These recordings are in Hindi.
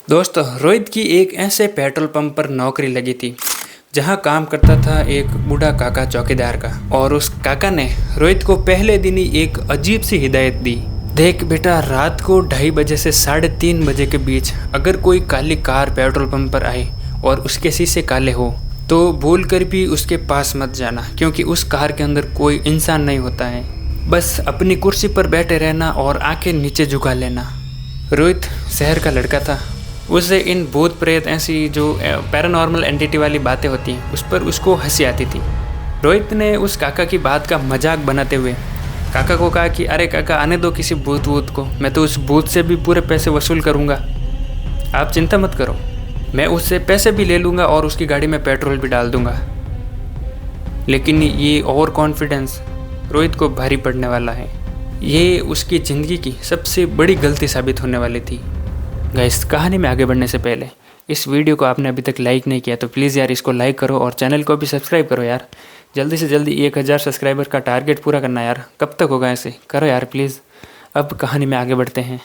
दोस्तों, रोहित की एक ऐसे पेट्रोल पंप पर नौकरी लगी थी जहां काम करता था एक बूढ़ा काका चौकीदार का। और उस काका ने रोहित को पहले दिन ही एक अजीब सी हिदायत दी। देख बेटा, रात को 2:30 बजे से 3:30 बजे के बीच अगर कोई काली कार पेट्रोल पंप पर आए और उसके शीशे काले हो तो भूल कर भी उसके पास मत जाना, क्योंकि उस कार के अंदर कोई इंसान नहीं होता है। बस अपनी कुर्सी पर बैठे रहना और आंखें नीचे झुका लेना। रोहित शहर का लड़का था। उसे इन भूत प्रेत ऐसी जो पैरानॉर्मल एंटिटी वाली बातें होती हैं उस पर उसको हंसी आती थी। रोहित ने उस काका की बात का मजाक बनाते हुए काका को कहा कि अरे काका, आने दो किसी भूत वूत को, मैं तो उस भूत से भी पूरे पैसे वसूल करूँगा, आप चिंता मत करो, मैं उससे पैसे भी ले लूँगा और उसकी गाड़ी में पेट्रोल भी डाल दूँगा। लेकिन ये ओवर कॉन्फिडेंस रोहित को भारी पड़ने वाला है। ये उसकी ज़िंदगी की सबसे बड़ी गलती साबित होने वाली थी। गाइस, कहानी में आगे बढ़ने से पहले इस वीडियो को आपने अभी तक लाइक नहीं किया तो प्लीज़ यार इसको लाइक करो और चैनल को भी सब्सक्राइब करो यार। जल्दी से जल्दी 1000 सब्सक्राइबर का टारगेट पूरा करना यार। कब तक होगा ऐसे, करो यार प्लीज़। अब कहानी में आगे बढ़ते हैं।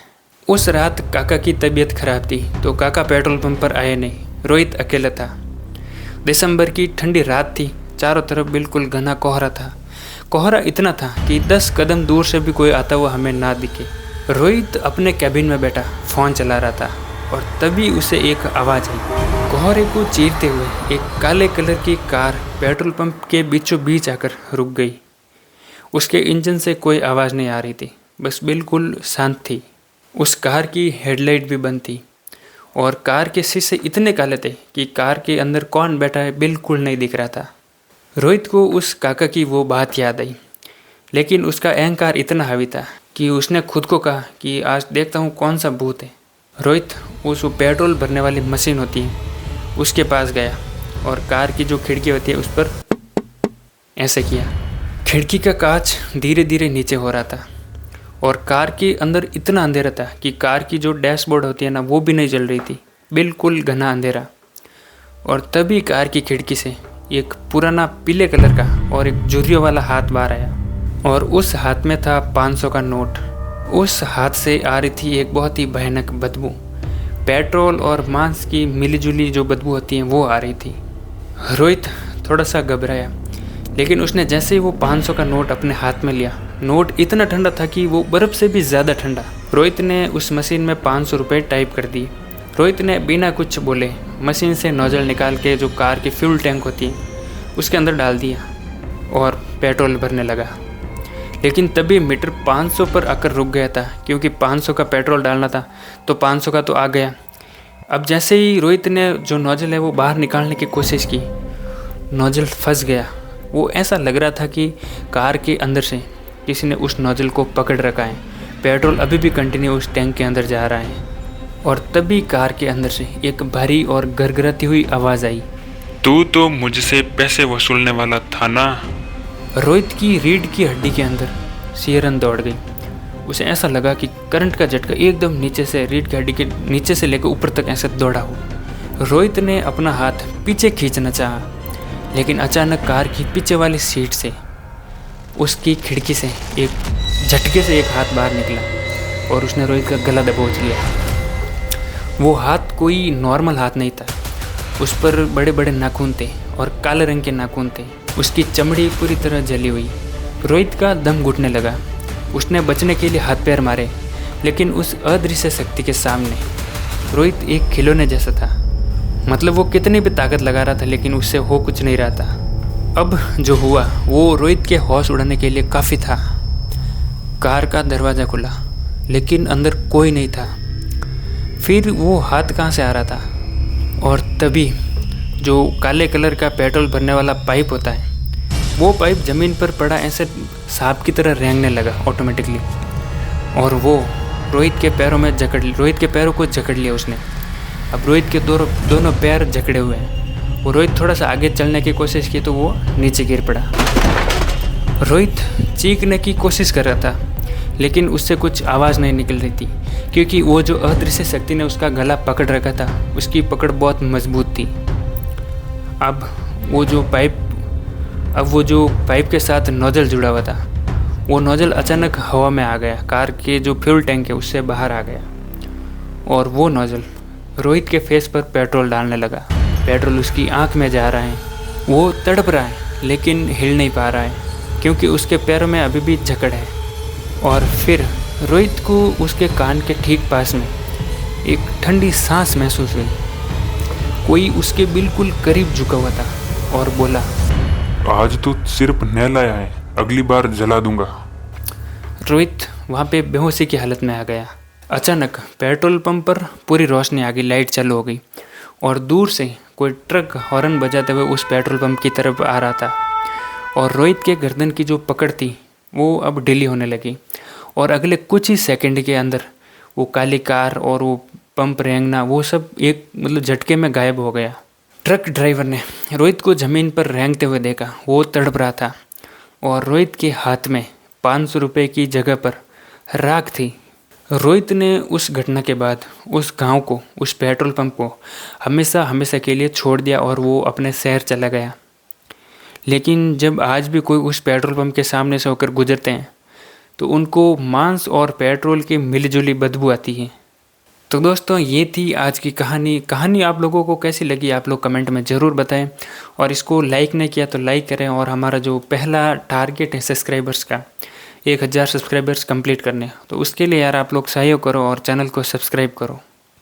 उस रात काका की तबीयत खराब थी तो काका पेट्रोल पंप पर आए नहीं। रोहित अकेला था। दिसंबर की ठंडी रात थी। चारों तरफ बिल्कुल घना कोहरा था। कोहरा इतना था कि 10 कदम दूर से भी कोई आता हुआ हमें ना दिखे। रोहित अपने कैबिन में बैठा फ़ोन चला रहा था और तभी उसे एक आवाज़ आई। कोहरे को चीरते हुए एक काले कलर की कार पेट्रोल पंप के बीचों बीच आकर रुक गई। उसके इंजन से कोई आवाज़ नहीं आ रही थी, बस बिल्कुल शांत थी। उस कार की हेडलाइट भी बंद थी और कार के शीशे इतने काले थे कि कार के अंदर कौन बैठा है बिल्कुल नहीं दिख रहा था। रोहित को उस काका की वो बात याद आई, लेकिन उसका अहंकार इतना हावी था कि उसने खुद को कहा कि आज देखता हूँ कौन सा भूत है। रोहित उस पेट्रोल भरने वाली मशीन होती है उसके पास गया और कार की जो खिड़की होती है उस पर ऐसे किया। खिड़की का कांच धीरे धीरे नीचे हो रहा था और कार के अंदर इतना अंधेरा था कि कार की जो डैशबोर्ड होती है ना, वो भी नहीं जल रही थी, बिल्कुल घना अंधेरा। और तभी कार की खिड़की से एक पुराना पीले कलर का और एक झुर्रियों वाला हाथ बाहर आया और उस हाथ में था 500 का नोट। उस हाथ से आ रही थी एक बहुत ही भयानक बदबू। पेट्रोल और मांस की मिलीजुली जो बदबू होती है वो आ रही थी। रोहित थोड़ा सा घबराया, लेकिन उसने जैसे ही वो 500 का नोट अपने हाथ में लिया, नोट इतना ठंडा था कि वो बर्फ़ से भी ज़्यादा ठंडा। रोहित ने उस मशीन में 500 रुपये टाइप कर दिए। रोहित ने बिना कुछ बोले मशीन से नोजल निकाल के जो कार की फ्यूल टैंक होती है उसके अंदर डाल दिया और पेट्रोल भरने लगा। लेकिन तभी मीटर 500 पर आकर रुक गया था, क्योंकि 500 का पेट्रोल डालना था तो 500 का तो आ गया। अब जैसे ही रोहित ने जो नोजल है वो बाहर निकालने की कोशिश की, नोजल फंस गया। वो ऐसा लग रहा था कि कार के अंदर से किसी ने उस नोजल को पकड़ रखा है। पेट्रोल अभी भी कंटिन्यू उस टैंक के अंदर जा रहा है। और तभी कार के अंदर से एक भारी और गरगराती हुई आवाज़ आई, तू तो मुझसे पैसे वसूलने वाला था ना। रोहित की रीढ़ की हड्डी के अंदर सिहरन दौड़ गई। उसे ऐसा लगा कि करंट का झटका एकदम नीचे से रीढ़ की हड्डी के नीचे से लेकर ऊपर तक ऐसे दौड़ा हो। रोहित ने अपना हाथ पीछे खींचना चाहा, लेकिन अचानक कार की पीछे वाली सीट से उसकी खिड़की से एक झटके से एक हाथ बाहर निकला और उसने रोहित का गला दबोच लिया। वो हाथ कोई नॉर्मल हाथ नहीं था। उस पर बड़े बड़े नाखून थे और काले रंग के नाखून थे। उसकी चमड़ी पूरी तरह जली हुई। रोहित का दम घुटने लगा। उसने बचने के लिए हाथ पैर मारे, लेकिन उस अदृश्य शक्ति के सामने रोहित एक खिलौने जैसा था। मतलब वो कितनी भी ताकत लगा रहा था लेकिन उससे हो कुछ नहीं रहा था। अब जो हुआ वो रोहित के होश उड़ाने के लिए काफ़ी था। कार का दरवाज़ा खुला, लेकिन अंदर कोई नहीं था। फिर वो हाथ कहाँ से आ रहा था? और तभी जो काले कलर का पेट्रोल भरने वाला पाइप होता है वो पाइप ज़मीन पर पड़ा ऐसे सांप की तरह रेंगने लगा ऑटोमेटिकली। और वो रोहित के पैरों को जकड़ लिया उसने। अब रोहित के दोनों पैर जकड़े हुए हैं। वो रोहित थोड़ा सा आगे चलने की कोशिश की तो वो नीचे गिर पड़ा। रोहित चीखने की कोशिश कर रहा था, लेकिन उससे कुछ आवाज़ नहीं निकल रही थी, क्योंकि वो जो अदृश्य शक्ति ने उसका गला पकड़ रखा था उसकी पकड़ बहुत मजबूत थी। अब वो जो पाइप के साथ नोजल जुड़ा हुआ था वो नोजल अचानक हवा में आ गया। कार के जो फ्यूल टैंक है उससे बाहर आ गया और वो नोजल रोहित के फेस पर पेट्रोल डालने लगा। पेट्रोल उसकी आंख में जा रहा है। वो तड़प रहा है लेकिन हिल नहीं पा रहा है क्योंकि उसके पैरों में अभी भी जकड़ है। और फिर रोहित को उसके कान के ठीक पास में एक ठंडी सांस महसूस हुई। कोई उसके बिल्कुल करीब झुका हुआ था और बोला, आज तो सिर्फ नहलाया है, अगली बार जला दूंगा। रोहित वहाँ पे बेहोशी की हालत में आ गया। अचानक पेट्रोल पंप पर पूरी रोशनी आ गई, लाइट चालू हो गई और दूर से कोई ट्रक हॉर्न बजाते हुए उस पेट्रोल पंप की तरफ आ रहा था। और रोहित के गर्दन की जो पकड़ थी वो अब ढीली होने लगी और अगले कुछ ही सेकंड के अंदर वो काली कार और वो पंप रेंगना वो सब एक झटके में गायब हो गया। ट्रक ड्राइवर ने रोहित को ज़मीन पर रेंगते हुए देखा। वो तड़प रहा था और रोहित के हाथ में 500 रुपये की जगह पर राख थी। रोहित ने उस घटना के बाद उस गांव को, उस पेट्रोल पंप को हमेशा हमेशा के लिए छोड़ दिया और वो अपने शहर चला गया। लेकिन जब आज भी कोई उस पेट्रोल पंप के सामने से होकर गुजरते हैं तो उनको मांस और पेट्रोल की मिलीजुली बदबू आती है। तो दोस्तों ये थी आज की कहानी आप लोगों को कैसी लगी आप लोग कमेंट में ज़रूर बताएं। और इसको लाइक नहीं किया तो लाइक करें। और हमारा जो पहला टारगेट है सब्सक्राइबर्स का, 1000 सब्सक्राइबर्स कंप्लीट करने, तो उसके लिए यार आप लोग सहयोग करो और चैनल को सब्सक्राइब करो।